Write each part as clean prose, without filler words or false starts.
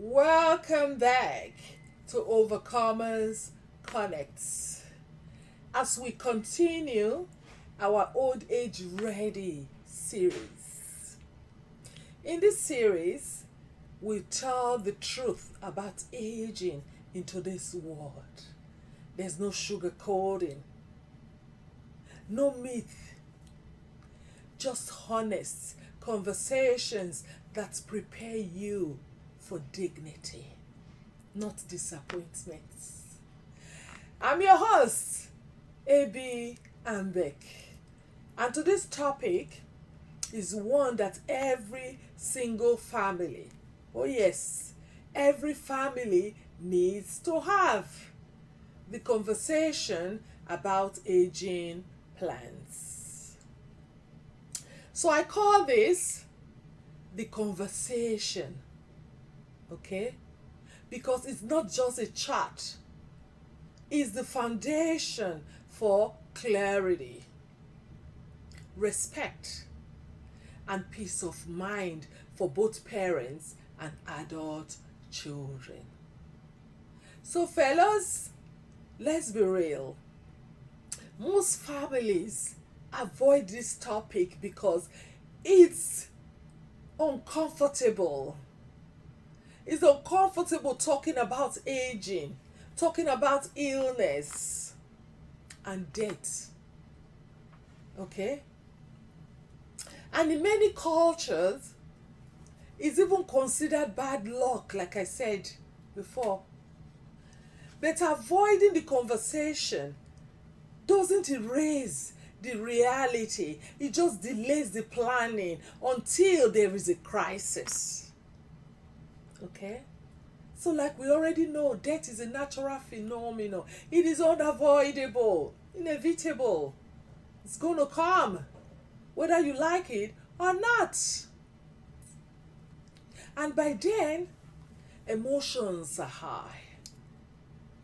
Welcome back to Overcomers Connects as we continue our Old Age Ready series. In this series, we tell the truth about aging in today's world. There's no sugarcoating, no myth, just honest conversations that prepare you for dignity, not disappointments. I'm your host, AB Ambek, and today's topic is one that every single family, oh yes, every family needs to have the conversation about aging plans. So I call this the conversation, okay? Because it's not just a chat, it's the foundation for clarity, respect, and peace of mind for both parents and adult children. So, fellas, let's be real. Most families avoid this topic because it's uncomfortable. It's uncomfortable talking about aging, talking about illness and death. Okay? And in many cultures, it's even considered bad luck, like I said before. But avoiding the conversation doesn't erase the reality, it just delays the planning until there is a crisis. Okay? So, like we already know, death is a natural phenomenon. It is unavoidable, inevitable. It's going to come, whether you like it or not. And by then, emotions are high.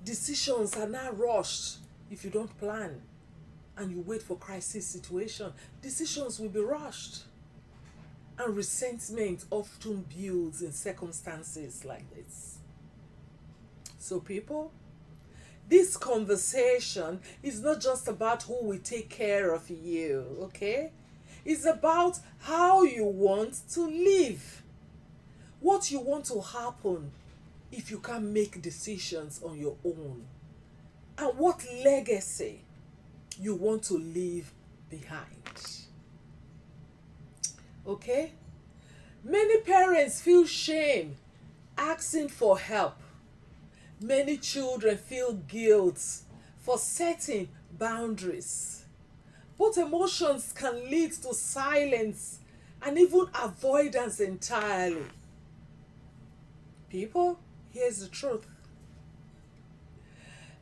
Decisions are not rushed if you don't plan and you wait for crisis situation. Decisions will be rushed. And resentment often builds in circumstances like this. So, people, this conversation is not just about who will take care of you, okay? It's about how you want to live, what you want to happen if you can't make decisions on your own, and what legacy you want to leave behind. Okay? Many parents feel shame asking for help. Many children feel guilt for setting boundaries. Both emotions can lead to silence and even avoidance entirely. People, here's the truth.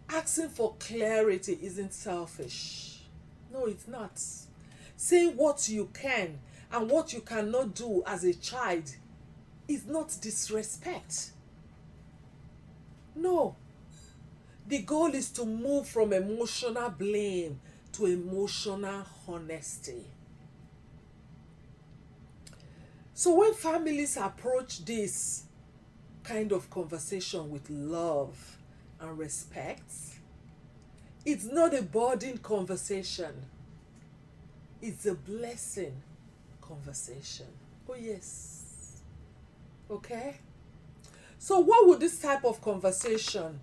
Asking for clarity isn't selfish. No, it's not. Saying what you can and what you cannot do as a child is not disrespect. No. The goal is to move from emotional blame to emotional honesty. So when families approach this kind of conversation with love and respect, it's not a burden conversation. It's a blessing conversation. Oh yes. Okay? So what would this type of conversation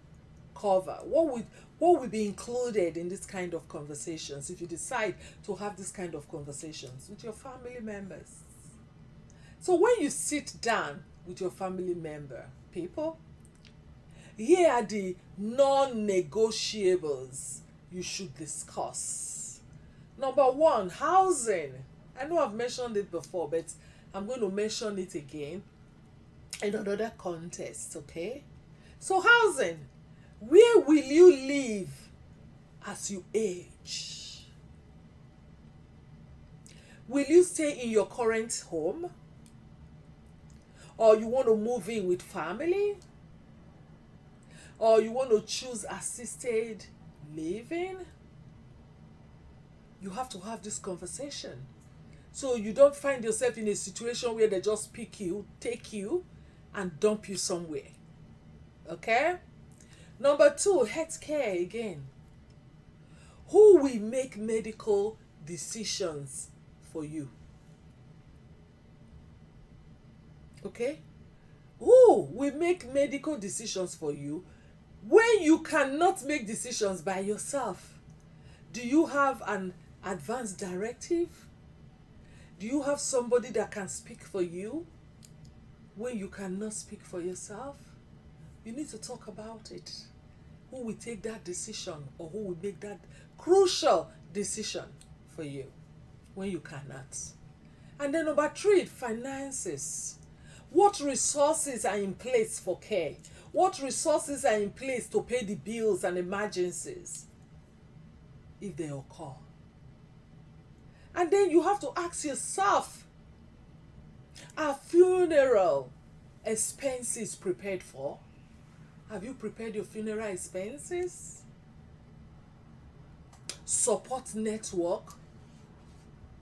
cover? What would be included in this kind of conversations if you decide to have this kind of conversations with your family members? So when you sit down with your family member, people, here are the non-negotiables you should discuss. Number one, housing. I know I've mentioned it before, but I'm going to mention it again in another context, okay? So housing, where will you live as you age? Will you stay in your current home? Or you want to move in with family? Or you want to choose assisted living? You have to have this conversation. So you don't find yourself in a situation where they just pick you, take you, and dump you somewhere. Okay? Number two, healthcare again. Who will make medical decisions for you? Okay? Who will make medical decisions for you when you cannot make decisions by yourself? Do you have an advance directive? Do you have somebody that can speak for you when you cannot speak for yourself? You need to talk about it. Who will take that decision, or who will make that crucial decision for you when you cannot? And then number three, finances. What resources are in place for care? What resources are in place to pay the bills and emergencies if they occur? And then you have to ask yourself, are funeral expenses prepared for? Have you prepared your funeral expenses? Support network.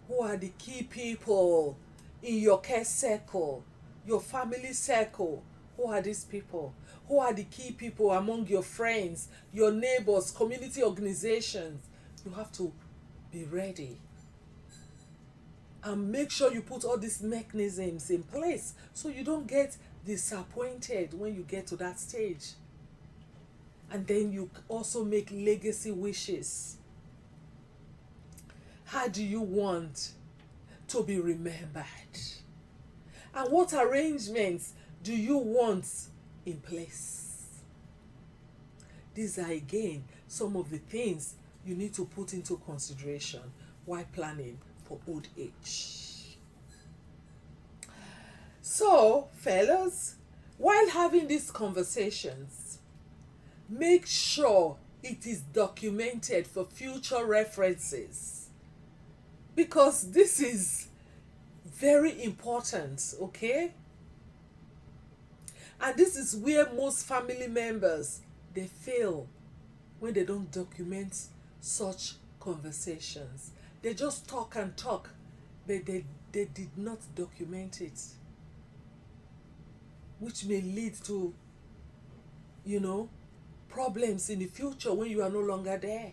Who are the key people in your care circle, your family circle? Who are these people? Who are the key people among your friends, your neighbors, community organizations? You have to be ready. And make sure you put all these mechanisms in place so you don't get disappointed when you get to that stage. And then you also make legacy wishes. How do you want to be remembered? And what arrangements do you want in place? These are again some of the things you need to put into consideration while planning for old age. So, fellas, while having these conversations, make sure it is documented for future references, because this is very important, okay? And this is where most family members, they fail when they don't document such conversations. They just talk and talk, but they did not document it, which may lead to, problems in the future when you are no longer there.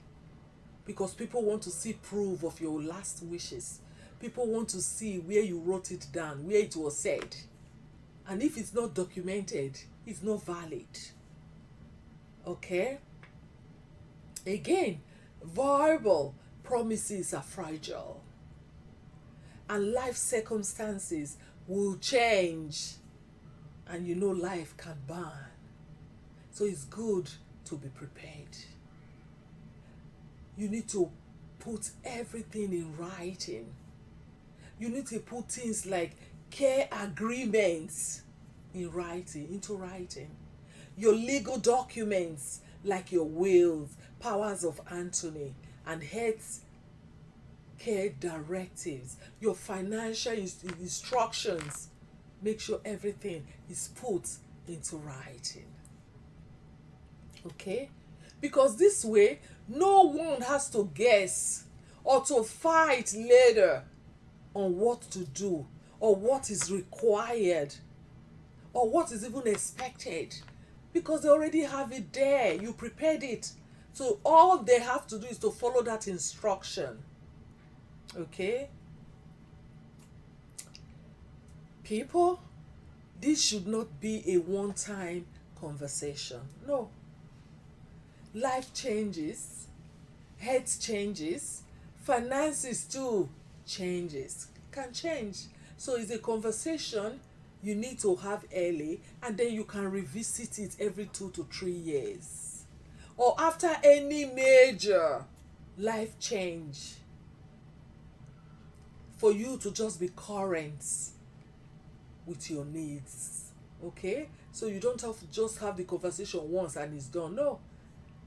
Because people want to see proof of your last wishes. People want to see where you wrote it down, where it was said. And if it's not documented, it's not valid. Okay? Again, verbal promises are fragile. And life circumstances will change. And life can burn. So it's good to be prepared. You need to put everything in writing. You need to put things like care agreements into writing. Your legal documents like your wills, powers of attorney, and health care directives, your financial instructions. Make sure everything is put into writing. Okay? Because this way, no one has to guess or to fight later on what to do or what is required or what is even expected, because they already have it there. You prepared it. So all they have to do is to follow that instruction. Okay? People, this should not be a one-time conversation. No. Life changes, health changes, finances too can change. So it's a conversation you need to have early, and then you can revisit it every 2 to 3 years. Or after any major life change, for you to just be current with your needs. Okay? So you don't have to just have the conversation once and it's done. No.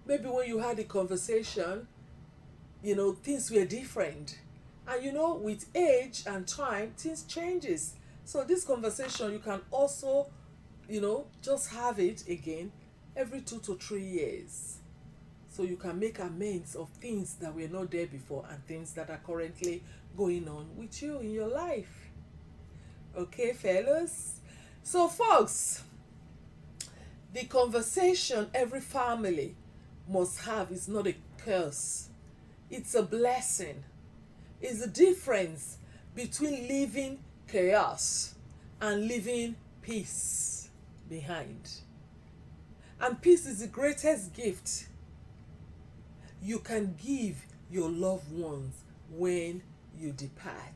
Maybe when you had the conversation, things were different. And with age and time, things changes. So this conversation, you can also, just have it again every 2 to 3 years. So you can make amends of things that were not there before and things that are currently going on with you in your life. Okay, fellas? So, folks, the conversation every family must have is not a curse, it's a blessing. It's the difference between living chaos and living peace behind. And peace is the greatest gift you can give your loved ones when you depart.